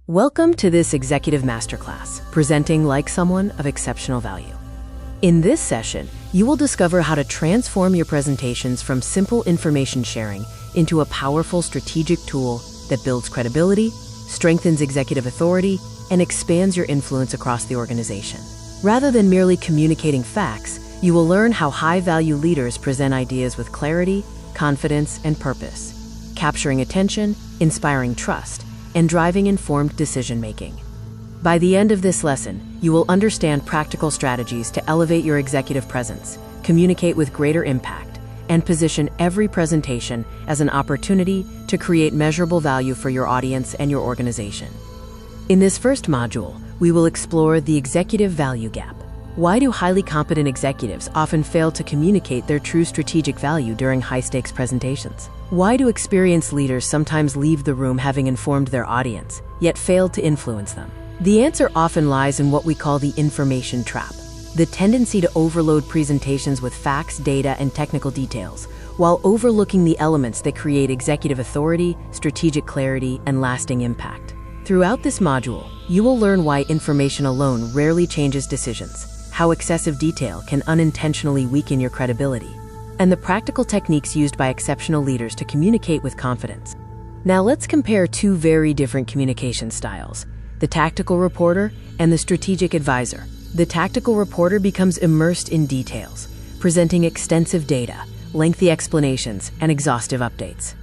Welcome to this Executive Masterclass, presenting like someone of exceptional value. In this session, you will discover how to transform your presentations from simple information sharing into a powerful strategic tool that builds credibility, strengthens executive authority, and expands your influence across the organization. Rather than merely communicating facts, you will learn how high-value leaders present ideas with clarity, confidence, and purpose, capturing attention, inspiring trust, and driving informed decision-making. By the end of this lesson, you will understand practical strategies to elevate your executive presence, communicate with greater impact, and position every presentation as an opportunity to create measurable value for your audience and your organization. In this first module, we will explore the executive value gap. Why do highly competent executives often fail to communicate their true strategic value during high-stakes presentations? Why do experienced leaders sometimes leave the room having informed their audience, yet fail to influence them? The answer often lies in what we call the information trap, the tendency to overload presentations with facts, data, and technical details, while overlooking the elements that create executive authority, strategic clarity, and lasting impact. Throughout this module, you will learn why information alone rarely changes decisions, how excessive detail can unintentionally weaken your credibility, and the practical techniques used by exceptional leaders to communicate with confidence. Now let's compare two very different communication styles, the tactical reporter and the strategic advisor. The tactical reporter becomes immersed in details, presenting extensive data, lengthy explanations, and exhaustive updates.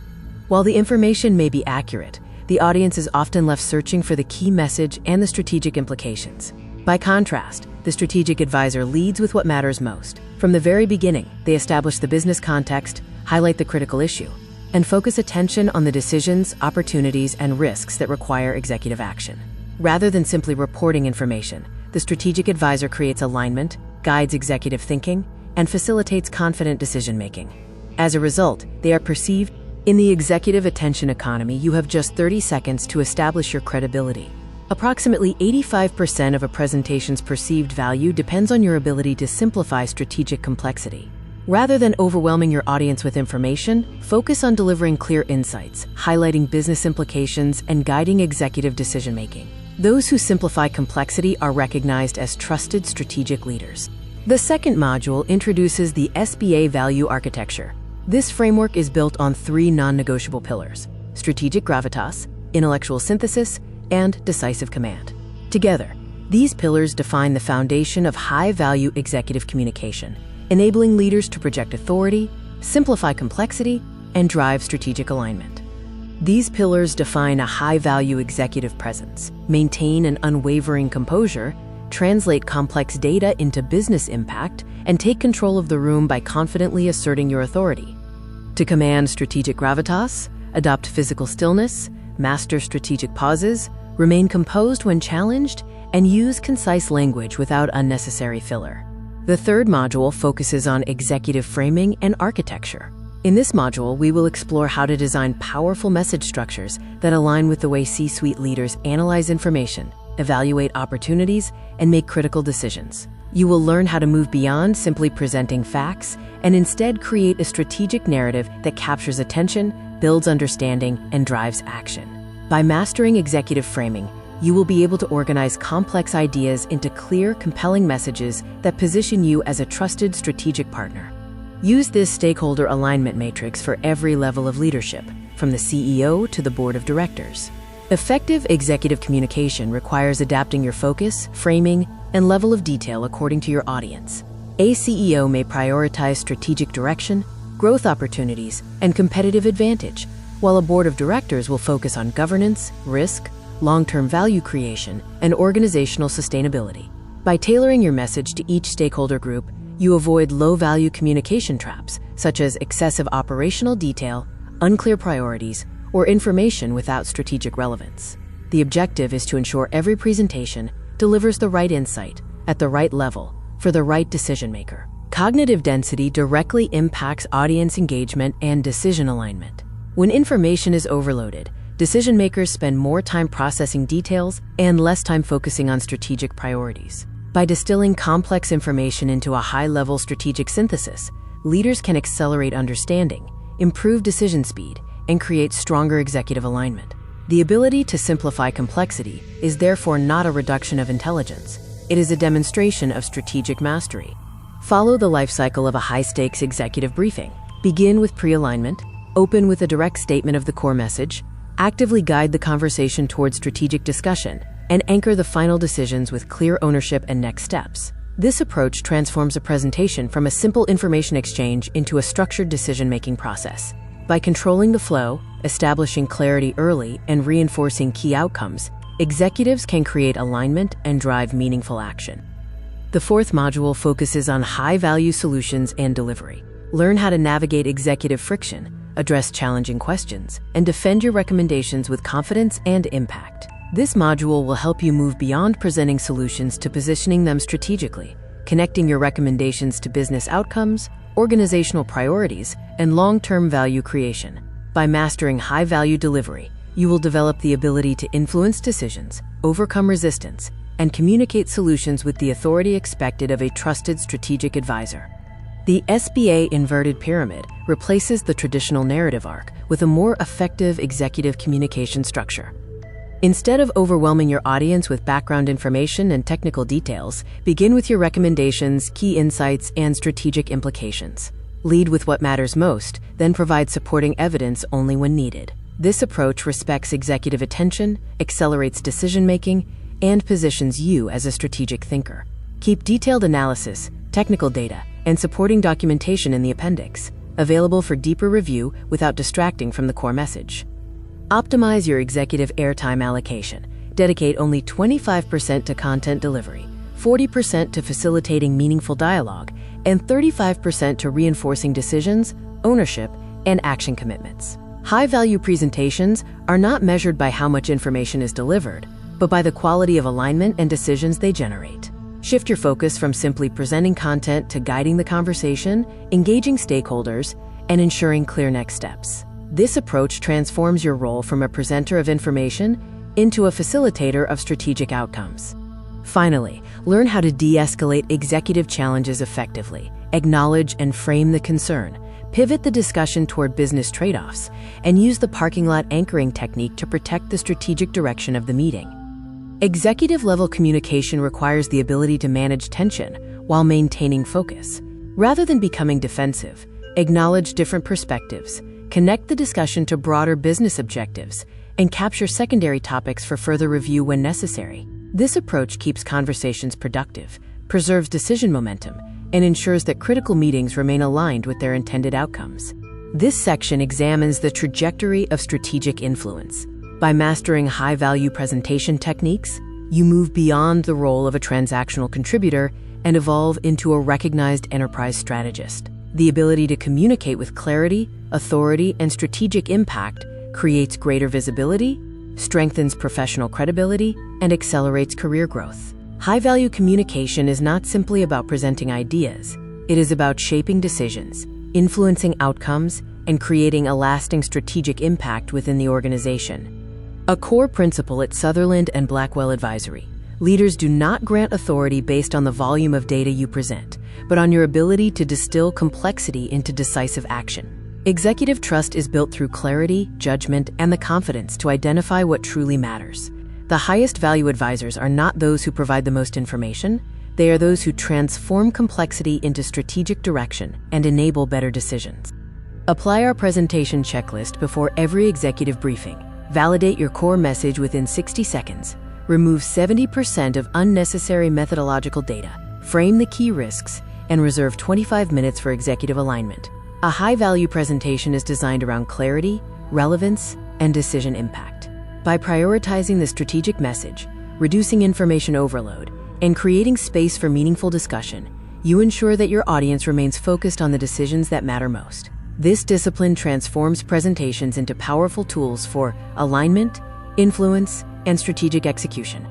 While the information may be accurate, the audience is often left searching for the key message and the strategic implications. By contrast, the strategic advisor leads with what matters most. From the very beginning, they establish the business context, highlight the critical issue, and focus attention on the decisions, opportunities, and risks that require executive action. Rather than simply reporting information, the strategic advisor creates alignment, guides executive thinking, and facilitates confident decision-making. As a result, they are perceived. In the executive attention economy, you have just 30 seconds to establish your credibility. Approximately 85% of a presentation's perceived value depends on your ability to simplify strategic complexity. Rather than overwhelming your audience with information, focus on delivering clear insights, highlighting business implications, and guiding executive decision-making. Those who simplify complexity are recognized as trusted strategic leaders. The second module introduces the SBA value architecture. This framework is built on three non-negotiable pillars: strategic gravitas, intellectual synthesis, and decisive command. Together, these pillars define the foundation of high-value executive communication, enabling leaders to project authority, simplify complexity, and drive strategic alignment. These pillars define a high-value executive presence, maintain an unwavering composure, translate complex data into business impact, and take control of the room by confidently asserting your authority. To command strategic gravitas, adopt physical stillness, master strategic pauses, remain composed when challenged, and use concise language without unnecessary filler. The third module focuses on executive framing and architecture. In this module, we will explore how to design powerful message structures that align with the way C-suite leaders analyze information, evaluate opportunities, and make critical decisions. You will learn how to move beyond simply presenting facts and instead create a strategic narrative that captures attention, builds understanding, and drives action. By mastering executive framing, you will be able to organize complex ideas into clear, compelling messages that position you as a trusted strategic partner. Use this stakeholder alignment matrix for every level of leadership, from the CEO to the board of directors. Effective executive communication requires adapting your focus, framing, and level of detail according to your audience. A CEO may prioritize strategic direction, growth opportunities, and competitive advantage, while a board of directors will focus on governance, risk, long-term value creation, and organizational sustainability. By tailoring your message to each stakeholder group, you avoid low-value communication traps, such as excessive operational detail, unclear priorities, or information without strategic relevance. The objective is to ensure every presentation delivers the right insight at the right level for the right decision maker. Cognitive density directly impacts audience engagement and decision alignment. When information is overloaded, decision makers spend more time processing details and less time focusing on strategic priorities. By distilling complex information into a high-level strategic synthesis, leaders can accelerate understanding, improve decision speed, and create stronger executive alignment. The ability to simplify complexity is therefore not a reduction of intelligence. It is a demonstration of strategic mastery. Follow the life cycle of a high-stakes executive briefing. Begin with pre-alignment, open with a direct statement of the core message, actively guide the conversation towards strategic discussion, and anchor the final decisions with clear ownership and next steps. This approach transforms a presentation from a simple information exchange into a structured decision-making process. By controlling the flow, establishing clarity early, and reinforcing key outcomes, executives can create alignment and drive meaningful action. The fourth module focuses on high-value solutions and delivery. Learn how to navigate executive friction, address challenging questions, and defend your recommendations with confidence and impact. This module will help you move beyond presenting solutions to positioning them strategically, connecting your recommendations to business outcomes, organizational priorities, and long-term value creation. By mastering high-value delivery, you will develop the ability to influence decisions, overcome resistance, and communicate solutions with the authority expected of a trusted strategic advisor. The SBA inverted pyramid replaces the traditional narrative arc with a more effective executive communication structure. Instead of overwhelming your audience with background information and technical details, begin with your recommendations, key insights, and strategic implications. Lead with what matters most, then provide supporting evidence only when needed. This approach respects executive attention, accelerates decision-making, and positions you as a strategic thinker. Keep detailed analysis, technical data, and supporting documentation in the appendix, available for deeper review without distracting from the core message. Optimize your executive airtime allocation. Dedicate only 25% to content delivery, 40% to facilitating meaningful dialogue, and 35% to reinforcing decisions, ownership, and action commitments. High-value presentations are not measured by how much information is delivered, but by the quality of alignment and decisions they generate. Shift your focus from simply presenting content to guiding the conversation, engaging stakeholders, and ensuring clear next steps. This approach transforms your role from a presenter of information into a facilitator of strategic outcomes. Finally, learn how to de-escalate executive challenges effectively, acknowledge and frame the concern, pivot the discussion toward business trade-offs, and use the parking lot anchoring technique to protect the strategic direction of the meeting. Executive-level communication requires the ability to manage tension while maintaining focus. Rather than becoming defensive, acknowledge different perspectives, connect the discussion to broader business objectives, and capture secondary topics for further review when necessary. This approach keeps conversations productive, preserves decision momentum, and ensures that critical meetings remain aligned with their intended outcomes. This section examines the trajectory of strategic influence. By mastering high-value presentation techniques, you move beyond the role of a transactional contributor and evolve into a recognized enterprise strategist. The ability to communicate with clarity, authority, and strategic impact creates greater visibility, strengthens professional credibility, and accelerates career growth. High-value communication is not simply about presenting ideas. It is about shaping decisions, influencing outcomes, and creating a lasting strategic impact within the organization. A core principle at Sutherland and Blackwell Advisory: leaders do not grant authority based on the volume of data you present, but on your ability to distill complexity into decisive action. Executive trust is built through clarity, judgment, and the confidence to identify what truly matters. The highest value advisors are not those who provide the most information. They are those who transform complexity into strategic direction and enable better decisions. Apply our presentation checklist before every executive briefing. Validate your core message within 60 seconds. Remove 70% of unnecessary methodological data. Frame the key risks, and reserve 25 minutes for executive alignment. A high-value presentation is designed around clarity, relevance, and decision impact. By prioritizing the strategic message, reducing information overload, and creating space for meaningful discussion, you ensure that your audience remains focused on the decisions that matter most. This discipline transforms presentations into powerful tools for alignment, influence, and strategic execution.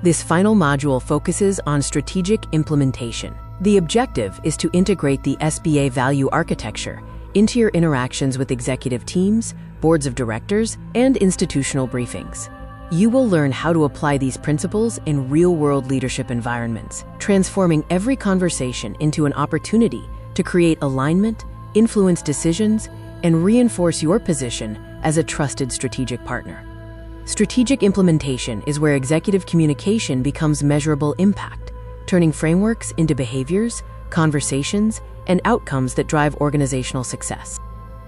This final module focuses on strategic implementation. The objective is to integrate the SBA value architecture into your interactions with executive teams, boards of directors, and institutional briefings. You will learn how to apply these principles in real-world leadership environments, transforming every conversation into an opportunity to create alignment, influence decisions, and reinforce your position as a trusted strategic partner. Strategic implementation is where executive communication becomes measurable impact, turning frameworks into behaviors, conversations, and outcomes that drive organizational success.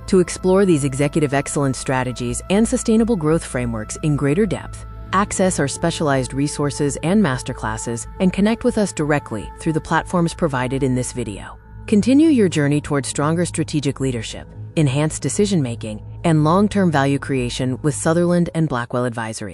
To explore these executive excellence strategies and sustainable growth frameworks in greater depth, access our specialized resources and masterclasses, and connect with us directly through the platforms provided in this video. Continue your journey toward stronger strategic leadership, enhanced decision-making, and long-term value creation with Sutherland and Blackwell Advisory.